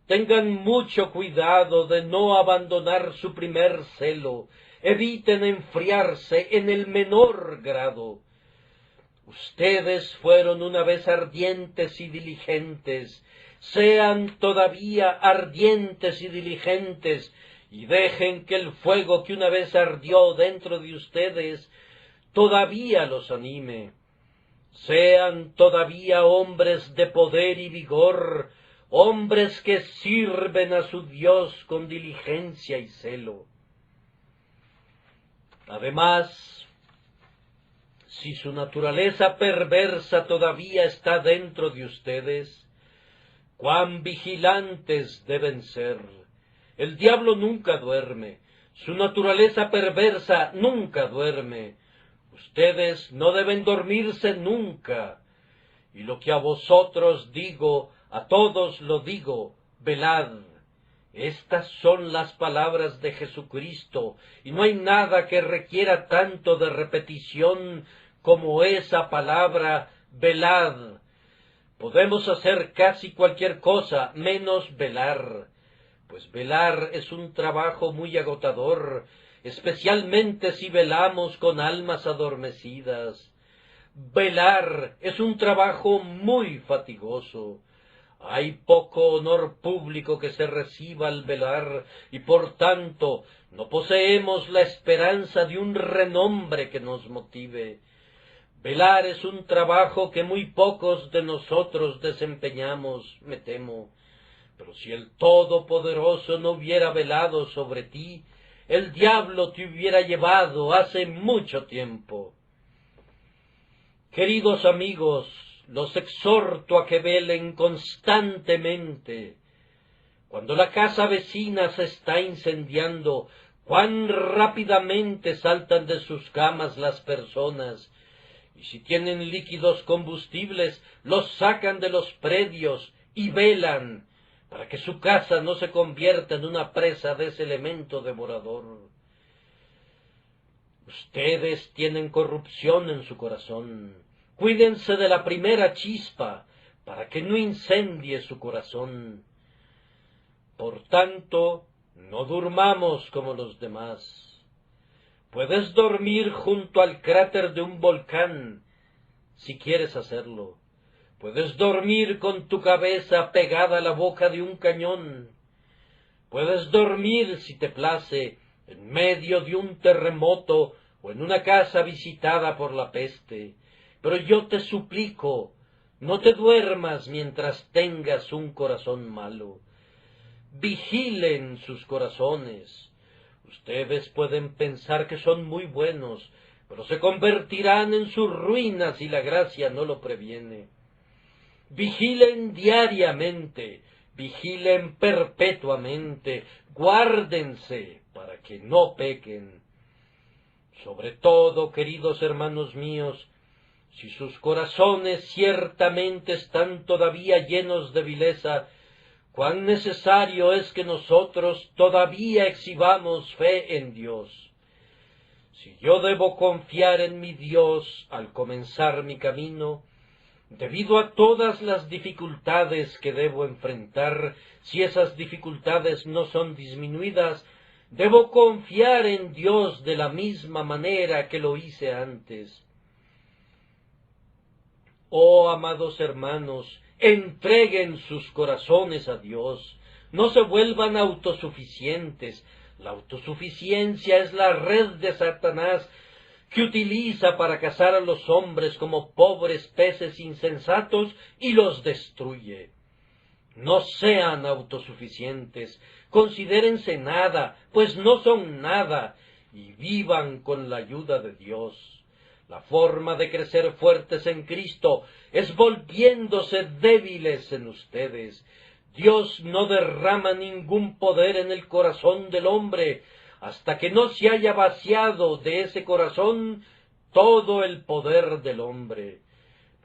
Tengan mucho cuidado de no abandonar su primer celo. Eviten enfriarse en el menor grado. Ustedes fueron una vez ardientes y diligentes. Sean todavía ardientes y diligentes, y dejen que el fuego que una vez ardió dentro de ustedes todavía los anime. Sean todavía hombres de poder y vigor, hombres que sirven a su Dios con diligencia y celo. Además, si su naturaleza perversa todavía está dentro de ustedes, cuán vigilantes deben ser. El diablo nunca duerme, su naturaleza perversa nunca duerme. Ustedes no deben dormirse nunca. Y lo que a vosotros digo, a todos lo digo, velad. Estas son las palabras de Jesucristo, y no hay nada que requiera tanto de repetición como esa palabra, velad. Podemos hacer casi cualquier cosa menos velar, pues velar es un trabajo muy agotador, especialmente si velamos con almas adormecidas. Velar es un trabajo muy fatigoso. Hay poco honor público que se reciba al velar, y por tanto no poseemos la esperanza de un renombre que nos motive. Velar es un trabajo que muy pocos de nosotros desempeñamos, me temo. Pero si el Todopoderoso no hubiera velado sobre ti, el diablo te hubiera llevado hace mucho tiempo. Queridos amigos, los exhorto a que velen constantemente. Cuando la casa vecina se está incendiando, cuán rápidamente saltan de sus camas las personas, y si tienen líquidos combustibles, los sacan de los predios y velan, para que su casa no se convierta en una presa de ese elemento devorador. Ustedes tienen corrupción en su corazón. Cuídense de la primera chispa, para que no incendie su corazón. Por tanto, no durmamos como los demás. Puedes dormir junto al cráter de un volcán, si quieres hacerlo. Puedes dormir con tu cabeza pegada a la boca de un cañón. Puedes dormir, si te place, en medio de un terremoto o en una casa visitada por la peste. Pero yo te suplico, no te duermas mientras tengas un corazón malo. Vigilen sus corazones. Ustedes pueden pensar que son muy buenos, pero se convertirán en sus ruinas si la gracia no lo previene. Vigilen diariamente, vigilen perpetuamente, guárdense para que no pequen. Sobre todo, queridos hermanos míos, si sus corazones ciertamente están todavía llenos de vileza, cuán necesario es que nosotros todavía exhibamos fe en Dios. Si yo debo confiar en mi Dios al comenzar mi camino, debido a todas las dificultades que debo enfrentar, si esas dificultades no son disminuidas, debo confiar en Dios de la misma manera que lo hice antes. Oh, amados hermanos, entreguen sus corazones a Dios, no se vuelvan autosuficientes. La autosuficiencia es la red de Satanás que utiliza para cazar a los hombres como pobres peces insensatos y los destruye. No sean autosuficientes, considérense nada, pues no son nada, y vivan con la ayuda de Dios. La forma de crecer fuertes en Cristo es volviéndose débiles en ustedes. Dios no derrama ningún poder en el corazón del hombre hasta que no se haya vaciado de ese corazón todo el poder del hombre.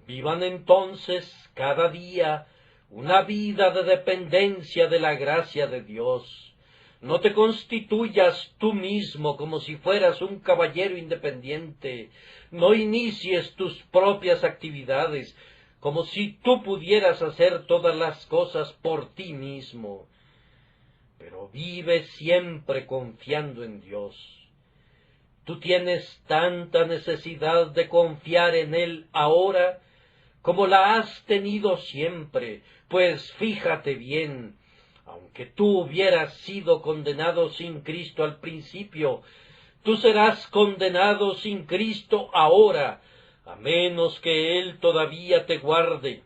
Vivan entonces cada día una vida de dependencia de la gracia de Dios. No te constituyas tú mismo como si fueras un caballero independiente. No inicies tus propias actividades como si tú pudieras hacer todas las cosas por ti mismo. Pero vive siempre confiando en Dios. Tú tienes tanta necesidad de confiar en Él ahora como la has tenido siempre, pues fíjate bien, aunque tú hubieras sido condenado sin Cristo al principio, tú serás condenado sin Cristo ahora, a menos que Él todavía te guarde,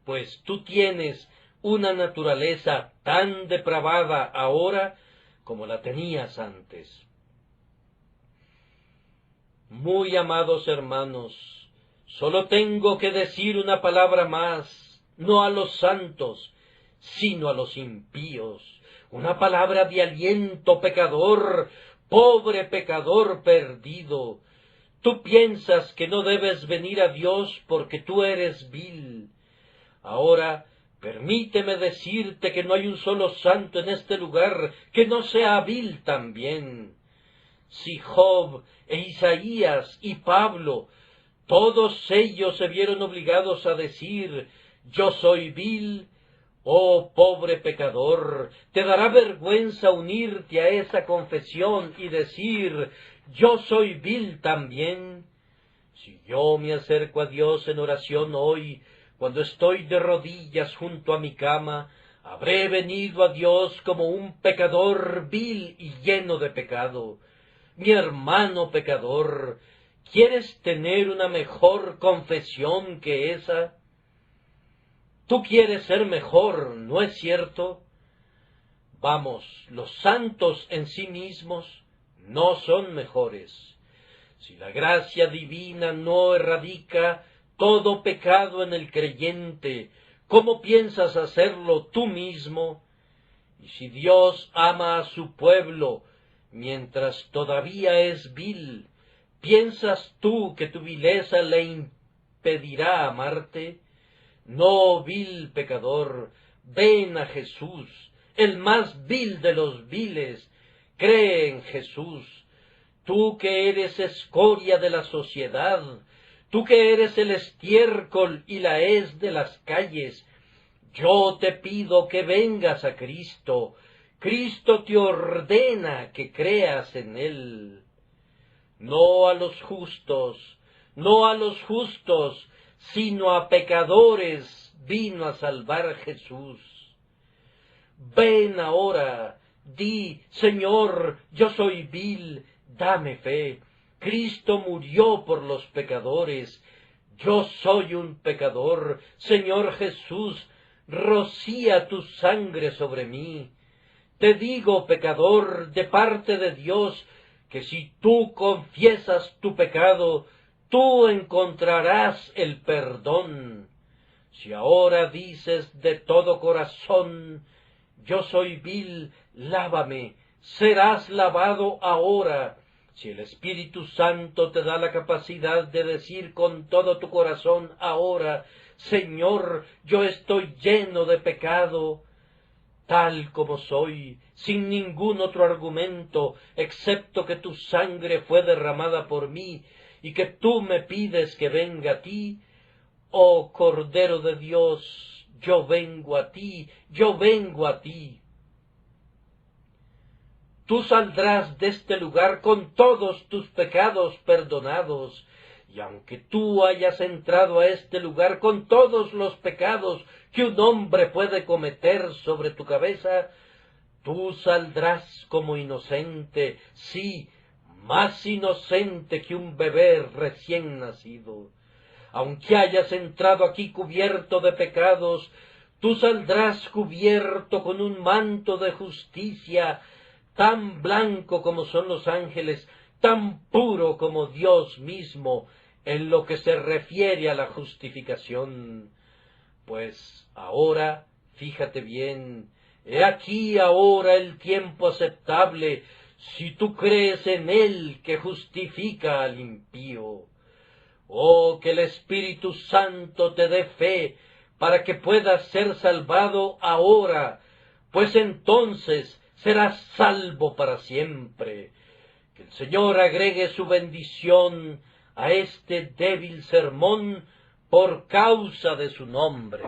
pues tú tienes una naturaleza tan depravada ahora como la tenías antes. Muy amados hermanos, solo tengo que decir una palabra más, no a los santos, sino a los impíos, una palabra de aliento pecador, pobre pecador perdido. Tú piensas que no debes venir a Dios porque tú eres vil. Ahora, permíteme decirte que no hay un solo santo en este lugar que no sea vil también. Si Job e Isaías y Pablo, todos ellos se vieron obligados a decir, yo soy vil, oh pobre pecador, te dará vergüenza unirte a esa confesión y decir, yo soy vil también. Si yo me acerco a Dios en oración hoy, cuando estoy de rodillas junto a mi cama, habré venido a Dios como un pecador vil y lleno de pecado. Mi hermano pecador, ¿quieres tener una mejor confesión que esa? Tú quieres ser mejor, ¿no es cierto? Vamos, los santos en sí mismos no son mejores. Si la gracia divina no erradica todo pecado en el creyente, ¿cómo piensas hacerlo tú mismo? Y si Dios ama a su pueblo mientras todavía es vil, ¿piensas tú que tu vileza le impedirá amarte? No, vil pecador, ven a Jesús, el más vil de los viles, cree en Jesús. Tú que eres escoria de la sociedad, tú que eres el estiércol y la hez de las calles, yo te pido que vengas a Cristo. Cristo te ordena que creas en Él. No a los justos, no a los justos, sino a pecadores vino a salvar Jesús. Ven ahora, di, Señor, yo soy vil, dame fe. Cristo murió por los pecadores. Yo soy un pecador. Señor Jesús, rocía tu sangre sobre mí. Te digo, pecador, de parte de Dios, que si tú confiesas tu pecado, tú encontrarás el perdón. Si ahora dices de todo corazón, yo soy vil, lávame, serás lavado ahora. Si el Espíritu Santo te da la capacidad de decir con todo tu corazón ahora, Señor, yo estoy lleno de pecado, tal como soy, sin ningún otro argumento, excepto que tu sangre fue derramada por mí, y que tú me pides que venga a ti, oh Cordero de Dios, yo vengo a ti, yo vengo a ti. Tú saldrás de este lugar con todos tus pecados perdonados, y aunque tú hayas entrado a este lugar con todos los pecados que un hombre puede cometer sobre tu cabeza, tú saldrás como inocente, sí, más inocente que un bebé recién nacido. Aunque hayas entrado aquí cubierto de pecados, tú saldrás cubierto con un manto de justicia, tan blanco como son los ángeles, tan puro como Dios mismo, en lo que se refiere a la justificación. Pues ahora, fíjate bien, he aquí ahora el tiempo aceptable, si tú crees en Él que justifica al impío. Oh, que el Espíritu Santo te dé fe para que puedas ser salvado ahora, pues entonces serás salvo para siempre. Que el Señor agregue su bendición a este débil sermón por causa de su nombre.